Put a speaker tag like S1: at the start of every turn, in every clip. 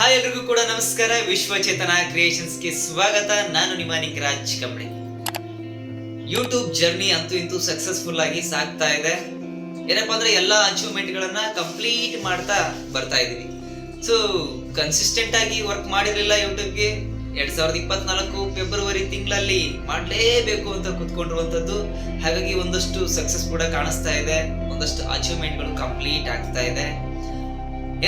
S1: Hi ಎಲ್ರಿಗೂ ಕೂಡ ನಮಸ್ಕಾರ. ವಿಶ್ವಚೇತನ ಕ್ರಿಯೇಷನ್ಸ್ಗೆ ಸ್ವಾಗತ. ನಾನು ನಿಮ್ಮ ನಿಂಗರಾಜ್ ಕಂಬಳಿ. ಯೂಟ್ಯೂಬ್ ಜರ್ನಿ ಅಂತೂ ಇಂತೂ ಸಕ್ಸಸ್ಫುಲ್ ಆಗಿ ಸಾಗ್ತಾ ಇದೆ. ಏನಪ್ಪಾ ಅಂದ್ರೆ ಎಲ್ಲಾ ಅಚೀವ್ಮೆಂಟ್ ಗಳನ್ನ ಕಂಪ್ಲೀಟ್ ಮಾಡ್ತಾ ಬರ್ತಾ ಇದೀವಿ. ಸೊ ಕನ್ಸಿಸ್ಟೆಂಟ್ ಆಗಿ ವರ್ಕ್ ಮಾಡಿರ್ಲಿಲ್ಲ ಯೂಟ್ಯೂಬ್ಗೆ. 2024 ಫೆಬ್ರವರಿ ತಿಂಗಳಲ್ಲಿ ಮಾಡಲೇಬೇಕು ಅಂತ ಕುತ್ಕೊಂಡಿರುವಂತದ್ದು. ಹಾಗಾಗಿ ಒಂದಷ್ಟು ಸಕ್ಸಸ್ ಕೂಡ ಕಾಣಿಸ್ತಾ ಇದೆ, ಒಂದಷ್ಟು ಅಚೀವ್ಮೆಂಟ್ ಗಳು ಕಂಪ್ಲೀಟ್ ಆಗ್ತಾ ಇದೆ.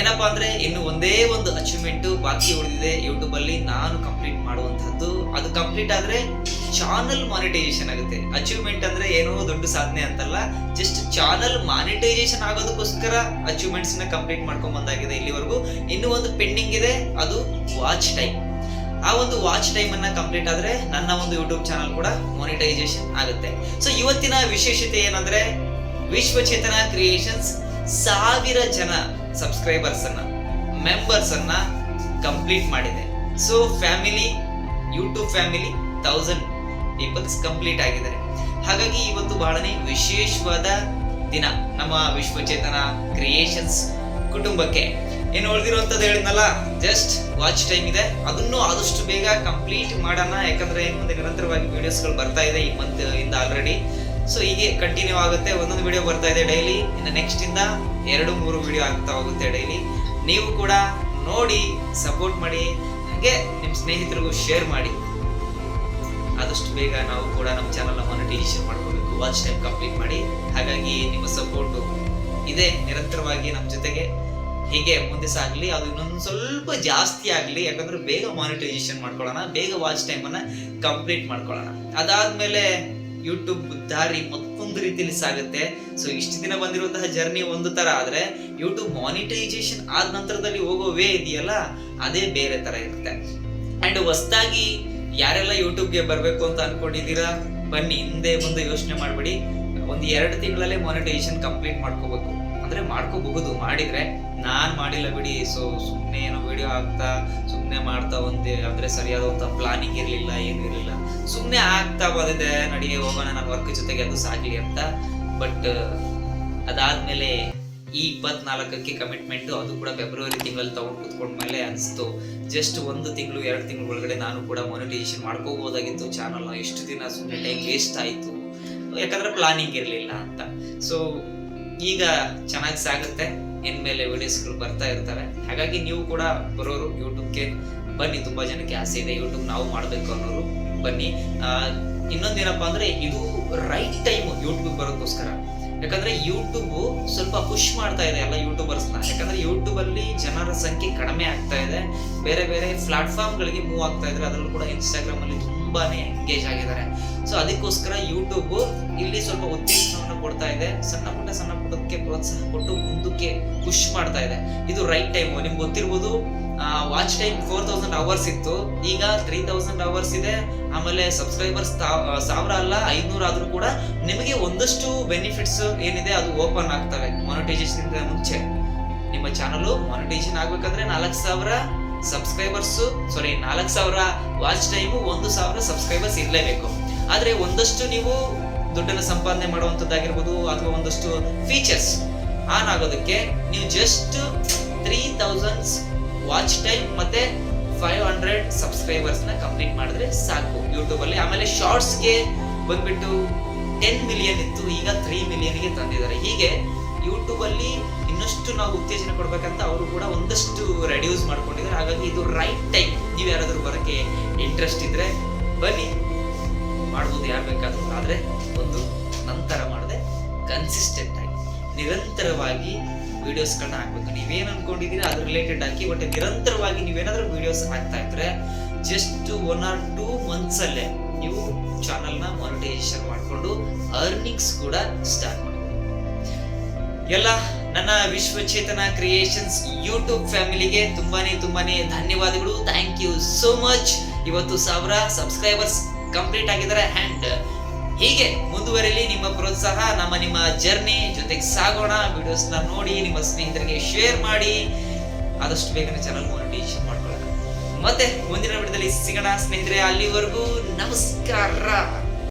S1: ಏನಪ್ಪಾ ಅಂದ್ರೆ ಇನ್ನು ಒಂದೇ ಒಂದು ಅಚೀವ್ಮೆಂಟ್ ಬಾಕಿ ಉಳಿದಿದೆ ಯೂಟ್ಯೂಬ್ ಅಲ್ಲಿ ನಾನು ಕಂಪ್ಲೀಟ್ ಮಾಡುವಂತಹದ್ದು. ಅದು ಕಂಪ್ಲೀಟ್ ಆದ್ರೆ ಚಾನಲ್ ಮಾನಿಟೈಸೇಷನ್ ಆಗುತ್ತೆ. ಅಚೀವ್ಮೆಂಟ್ ಅಂದ್ರೆ ಏನೋ ದೊಡ್ಡ ಸಾಧನೆ ಅಂತಲ್ಲ, ಜಸ್ಟ್ ಚಾನಲ್ ಮಾನಿಟೈಸೇಷನ್ ಆಗೋದಕ್ಕೋಸ್ಕರ ಅಚೀವ್ಮೆಂಟ್ಸ್ ನ ಕಂಪ್ಲೀಟ್ ಮಾಡ್ಕೊಂಡ್ ಬಂದಾಗಿದೆ ಇಲ್ಲಿವರೆಗೂ. ಇನ್ನು ಒಂದು ಪೆಂಡಿಂಗ್ ಇದೆ, ಅದು ವಾಚ್ ಟೈಮ್. ಆ ಒಂದು ವಾಚ್ ಟೈಮ್ ಅನ್ನ ಕಂಪ್ಲೀಟ್ ಆದ್ರೆ ನನ್ನ ಒಂದು ಯೂಟ್ಯೂಬ್ ಚಾನಲ್ ಕೂಡ ಮಾನಿಟೈಸೇಷನ್ ಆಗುತ್ತೆ. ಸೊ ಇವತ್ತಿನ ವಿಶೇಷತೆ ಏನಂದ್ರೆ ವಿಶ್ವಚೇತನ ಕ್ರಿಯೇಷನ್ಸ್ 1000 ಜನ ಸಬ್ಸ್ಕ್ರೈಬರ್ಸ್ ಅನ್ನ, ಮೆಂಬರ್ಸ್ ಅನ್ನ ಕಂಪ್ಲೀಟ್ ಮಾಡಿದೆ. So family, YouTube family 1000 peoples complete ಆಗಿದ್ದಾರೆ. ಹಾಗಾಗಿ ಇವತ್ತು ಬಹಳನೇ ವಿಶೇಷವಾದ ದಿನ ನಮ್ಮ ವಿಶ್ವಚೇತನ ಕ್ರಿಯೇಷನ್ಸ್ ಕುಟುಂಬಕ್ಕೆ. ಏನು ಉಳಿದಿರುವಂತದ್ದು ಹೇಳಿದ್ನಲ್ಲ, ಜಸ್ಟ್ ವಾಚ್ ಟೈಮ್ ಇದೆ, ಅದನ್ನು ಆದಷ್ಟು ಬೇಗ ಕಂಪ್ಲೀಟ್ ಮಾಡೋಣ. ಯಾಕಂದ್ರೆ ಮುಂದೆ ನಿರಂತರವಾಗಿ ವಿಡಿಯೋಸ್ಗಳು ಬರ್ತಾ ಇದೆ ಈ ಮಂತ್ ಇಂದ ಆಲ್ರೆಡಿ. ಸೊ ಹೀಗೆ ಕಂಟಿನ್ಯೂ ಆಗುತ್ತೆ, ಒಂದೊಂದು ವಿಡಿಯೋ ಬರ್ತಾ ಇದೆ ಡೈಲಿ. ಇನ್ನು ನೆಕ್ಸ್ಟ್ ಇಂದ 2-3 ವಿಡಿಯೋ ಆಗ್ತಾ ಹೋಗುತ್ತೆ ಡೈಲಿ. ನೀವು ಕೂಡ ನೋಡಿ ಸಪೋರ್ಟ್ ಮಾಡಿ, ಹಾಗೆ ನಿಮ್ಮ ಸ್ನೇಹಿತರಿಗೂ ಶೇರ್ ಮಾಡಿ. ಆದಷ್ಟು ಬೇಗ ನಾವು ಕೂಡ ನಮ್ಮ ಚಾನಲ್ ಮಾನಿಟೈಸೇಷನ್ ಮಾಡ್ಕೋಬೇಕು, ವಾಚ್ ಟೈಮ್ ಕಂಪ್ಲೀಟ್ ಮಾಡಿ. ಹಾಗಾಗಿ ನಿಮ್ಮ ಸಪೋರ್ಟ್ ಇದೆ, ನಿರಂತರವಾಗಿ ನಮ್ಮ ಜೊತೆಗೆ ಹೀಗೆ ಮುಂದೆ ಸಾಗಲಿ. ಅದು ಇನ್ನೊಂದು ಸ್ವಲ್ಪ ಜಾಸ್ತಿ ಆಗಲಿ, ಯಾಕಂದ್ರೆ ಬೇಗ ಮಾನಿಟೈಸೇಷನ್ ಮಾಡ್ಕೊಳ್ಳೋಣ, ಬೇಗ ವಾಚ್ ಟೈಮ್ ಅನ್ನ ಕಂಪ್ಲೀಟ್ ಮಾಡ್ಕೊಳ್ಳೋಣ. ಅದಾದ್ಮೇಲೆ ಯೂಟ್ಯೂಬ್ ದಾರಿ ಮತ್ತೊಂದು ರೀತಿಯಲ್ಲಿ ಸಾಗುತ್ತೆ. ಸೊ ಇಷ್ಟು ದಿನ ಬಂದಿರುವಂತಹ ಜರ್ನಿ ಒಂದು ತರ ಆದ್ರೆ, ಯೂಟ್ಯೂಬ್ ಮಾನಿಟೈಸೇಷನ್ ಆದ ನಂತರದಲ್ಲಿ ಹೋಗೋ ವೇ ಇದೆಯಲ್ಲ, ಅದೇ ಬೇರೆ ತರ ಇರುತ್ತೆ. ಅಂಡ್ ಹೊಸದಾಗಿ ಯಾರೆಲ್ಲ ಯೂಟ್ಯೂಬ್ಗೆ ಬರ್ಬೇಕು ಅಂತ ಅನ್ಕೊಂಡಿದ್ದೀರಾ, ಬನ್ನಿ, ಹಿಂದೆ ಮುಂದೆ ಯೋಚನೆ ಮಾಡ್ಬೇಡಿ. ಒಂದು 2 ತಿಂಗಳಲ್ಲೇ ಮಾನಿಟೈಸೇಷನ್ ಕಂಪ್ಲೀಟ್ ಮಾಡ್ಕೋಬೇಕು. ಅಂದ್ರೆ ಮಾಡ್ಕೋಬಹುದು, ಮಾಡಿದ್ರೆ. ನಾನ್ ಮಾಡಿಲ್ಲ ಬಿಡಿ. ಸೊ ಸುಮ್ಮನೆ ಏನೋ ವಿಡಿಯೋ ಹಾಕ್ತಾ ಸುಮ್ಮನೆ ಮಾಡ್ತಾ ಒಂದೇ, ಅಂದ್ರೆ ಸರಿಯಾದಂತ ಪ್ಲಾನಿಂಗ್ ಇರ್ಲಿಲ್ಲ, ಏನು ಇರ್ಲಿಲ್ಲ, ಸುಮ್ಮನೆ ಆಗ್ತಾ ಬಂದಿದೆ, ನಡಿಗೆ ಹೋಗೋಣ ನನ್ನ ವರ್ಕ್ ಜೊತೆಗೆ ಅದು ಸಾಗ್ಲಿ ಅಂತ. ಬಟ್ ಅದಾದ್ಮೇಲೆ ಈ 24ಕ್ಕೆ ಕಮಿಟ್ಮೆಂಟ್, ಅದು ಕೂಡ ಫೆಬ್ರವರಿ ತಿಂಗಳಲ್ಲಿ ತಗೊಂಡು ಕುತ್ಕೊಂಡ್ಮೇಲೆ ಅನಿಸ್ತು, ಜಸ್ಟ್ 1 ತಿಂಗಳು 2 ತಿಂಗಳ ಒಳಗಡೆ ನಾನು ಕೂಡ ಮಾನಿಟೈಸೇಷನ್ ಮಾಡ್ಕೋಬಹುದಾಗಿತ್ತು ಚಾನಲ್. ಎಷ್ಟು ದಿನ ಸುಮ್ಮನೆ ಟೈಮ್ ವೇಸ್ಟ್ ಆಯ್ತು, ಯಾಕಂದ್ರೆ ಪ್ಲಾನಿಂಗ್ ಇರ್ಲಿಲ್ಲ ಅಂತ. ಸೊ ಈಗ ಚೆನ್ನಾಗಿ ಸಾಗುತ್ತೆ, ಇನ್ಮೇಲೆ ವಿಡಿಯೋಸ್ಗಳು ಬರ್ತಾ ಇರ್ತವೆ. ಹಾಗಾಗಿ ನೀವು ಕೂಡ ಬರೋರು ಯೂಟ್ಯೂಬ್ಗೆ ಬನ್ನಿ. ತುಂಬಾ ಜನಕ್ಕೆ ಆಸೆ ಇದೆ ಯೂಟ್ಯೂಬ್ ನಾವು ಮಾಡ್ಬೇಕು ಅನ್ನೋರು, ಬನ್ನಿ. ಇನ್ನೊಂದೇನಪ್ಪಾ ಅಂದ್ರೆ, ಇದು ರೈಟ್ ಟೈಮ್ ಯೂಟ್ಯೂಬ್ ಬರೋದಕ್ಕೋಸ್ಕರ. ಯಾಕಂದ್ರೆ ಯೂಟ್ಯೂಬ್ ಸ್ವಲ್ಪ ಪುಷ್ ಮಾಡ್ತಾ ಇದೆ ಎಲ್ಲ ಯೂಟ್ಯೂಬರ್ಸ್ನ. ಯಾಕಂದ್ರೆ ಯೂಟ್ಯೂಬ್ ಅಲ್ಲಿ ಜನರ ಸಂಖ್ಯೆ ಕಡಿಮೆ ಆಗ್ತಾ ಇದೆ, ಬೇರೆ ಬೇರೆ ಪ್ಲಾಟ್ಫಾರ್ಮ್ ಗಳಿಗೆ ಮೂವ್ ಆಗ್ತಾ ಇದ್ರೆ, ಅದರಲ್ಲೂ ಕೂಡ ಇನ್ಸ್ಟಾಗ್ರಾಮ್ ಅಲ್ಲಿ ತುಂಬಾನೇ ಎಂಗೇಜ್ ಆಗಿದ್ದಾರೆ. ಸೊ ಅದಕ್ಕೋಸ್ಕರ ಯೂಟ್ಯೂಬ್ ಇಲ್ಲಿ ಸ್ವಲ್ಪ ಉತ್ತೇಜನವನ್ನು ಕೊಡ್ತಾ ಇದೆ, ಸಣ್ಣ ಪುಟ್ಟಕ್ಕೆ ಪ್ರೋತ್ಸಾಹ ಕೊಟ್ಟು ಮುಂದಕ್ಕೆ ಪುಷ್ ಮಾಡ್ತಾ ಇದೆ. ಇದು ರೈಟ್ ಟೈಮ್. ನಿಮ್ಗೆ ಗೊತ್ತಿರ್ಬೋದು, ವಾಚ್ ಟೈಮ್ 4000 ಅವರ್ಸ್ ಇತ್ತು, ಈಗ 3000 ಅವರ್ಸ್ ಇದೆ. ಆಮೇಲೆ ಸಬ್ಸ್ಕ್ರೈಬರ್ಸ್ 1000 ಅಲ್ಲ 500 ಆದ್ರೂ ಕೂಡ ನಿಮಗೆ ಒಂದಷ್ಟು ಬೆನಿಫಿಟ್ಸ್ ಏನಿದೆ ಅದು ಓಪನ್ ಆಗ್ತವೆ. ಮಾನಿಟೈಸೇಷನ್ ಮುಂಚೆ ನಿಮ್ಮ ಚಾನಲ್ ಮಾನಿಟೈಸೇಷನ್ ಆಗ್ಬೇಕಂದ್ರೆ 4000 ಸಬ್ಸ್ಕ್ರೈಬರ್ಸ್, 4000 ವಾಚ್ ಟೈಮು, 1000 ಸಬ್ಸ್ಕ್ರೈಬರ್ಸ್ ಇರಲೇಬೇಕು. ಆದ್ರೆ ಒಂದಷ್ಟು ನೀವು ದುಡ್ಡನ್ನು ಸಂಪಾದನೆ ಮಾಡುವಂತದ್ದಾಗಿರ್ಬೋದು, ಅಥವಾ ಒಂದಷ್ಟು ಫೀಚರ್ಸ್ ಆನ್ ಆಗೋದಕ್ಕೆ ನೀವು ಜಸ್ಟ್ 3000 ವಾಚ್ ಟೈಮ್ ಮತ್ತೆ 500 ಸಬ್ಸ್ಕ್ರೈಬರ್ಸ್ ನ ಕಂಪ್ಲೀಟ್ ಮಾಡಿದ್ರೆ ಸಾಕು ಯೂಟ್ಯೂಬ್ ಅಲ್ಲಿ. ಆಮೇಲೆ ಶಾರ್ಟ್ಸ್ ಗೆ ಬಂದ್ಬಿಟ್ಟು 10 ಮಿಲಿಯನ್ ಇತ್ತು, ಈಗ 3 ಮಿಲಿಯನ್ ಗೆ ತಂದಿದ್ದಾರೆ. ಹೀಗೆ ಯೂಟ್ಯೂಬ್ ಅಲ್ಲಿ ಇನ್ನಷ್ಟು ನಾವು ಉತ್ತೇಜನ ಕೊಡ್ಬೇಕಂತ ಅವರು ಕೂಡ ಒಂದಷ್ಟು ರೆಡ್ಯೂಸ್ ಮಾಡ್ಕೊಂಡಿದ್ದಾರೆ. ಹಾಗಾಗಿ ಇದು ರೈಟ್ ಟೈಮ್. ನೀವು ಯಾರಾದ್ರೂ ಬರಕ್ಕೆ ಇಂಟ್ರೆಸ್ಟ್ ಇದ್ರೆ ಬನ್ನಿ, ಮಾಡ್ಬೋದು ಯಾರು ಬೇಕಾದ್ರೂ. ಆದ್ರೆ ಒಂದು ನಂತರ ಮಾಡದೆ ಕನ್ಸಿಸ್ಟೆಂಟ್ ಆಗಿ ನಿರಂತರವಾಗಿ ವಿಡಿಯೋಸ್ಗಳನ್ನ ಹಾಕ್ಬೇಕು. ನೀವೇನ್ ಅನ್ಕೊಂಡಿದ್ದೀರಾ ಅದ್ರ ರಿಲೇಟೆಡ್ ಹಾಕಿ, ಬಟ್ ನಿರಂತರವಾಗಿ ನೀವೇನಾದ್ರೂ ವಿಡಿಯೋಸ್ ಹಾಕ್ತಾ ಇದ್ರೆ ಜಸ್ಟ್ 1 or 2 months ಅಲ್ಲೇ ನೀವು ಚಾನಲ್ ನ ಮಾನಿಟೈಸೇಷನ್ ಮಾಡ್ಕೊಂಡು ಅರ್ನಿಂಗ್ಸ್ ಕೂಡ ಸ್ಟಾರ್ಟ್ ಮಾಡ್ಬೋದು. ಎಲ್ಲ ನನ್ನ ವಿಶ್ವಚೇತನ ಕ್ರಿಯೇಷನ್ಸ್ ಯೂಟ್ಯೂಬ್ ಫ್ಯಾಮಿಲಿಗೆ ತುಂಬಾನೇ ಧನ್ಯವಾದಗಳು. Thank you so much. ಇವತ್ತು 1000 ಸಬ್ಸ್ಕ್ರೈಬರ್ಸ್ ಕಂಪ್ಲೀಟ್ ಆಗಿದ್ದಾರೆ. ಅಂಡ್ ಹೀಗೆ ಮುಂದುವರಿಲಿ ನಿಮ್ಮ ಪ್ರೋತ್ಸಾಹ. ನಿಮ್ಮ ಜರ್ನಿ ಜೊತೆಗೆ ಸಾಗೋಣ. ವಿಡಿಯೋಸ್ ನ ನೋಡಿ ನಿಮ್ಮ ಸ್ನೇಹಿತರಿಗೆ ಶೇರ್ ಮಾಡಿ, ಆದಷ್ಟು ಬೇಗನೆ ಚಾನಲ್ ಮಾನಿಟೈಸೇಷನ್ ಮಾಡ್ಕೊಳ್ಳೋಣ. ಮತ್ತೆ ಮುಂದಿನ ವಿಡಿಯೋದಲ್ಲಿ ಸಿಗೋಣ ಸ್ನೇಹಿತರೆ. ಅಲ್ಲಿವರೆಗೂ ನಮಸ್ಕಾರ.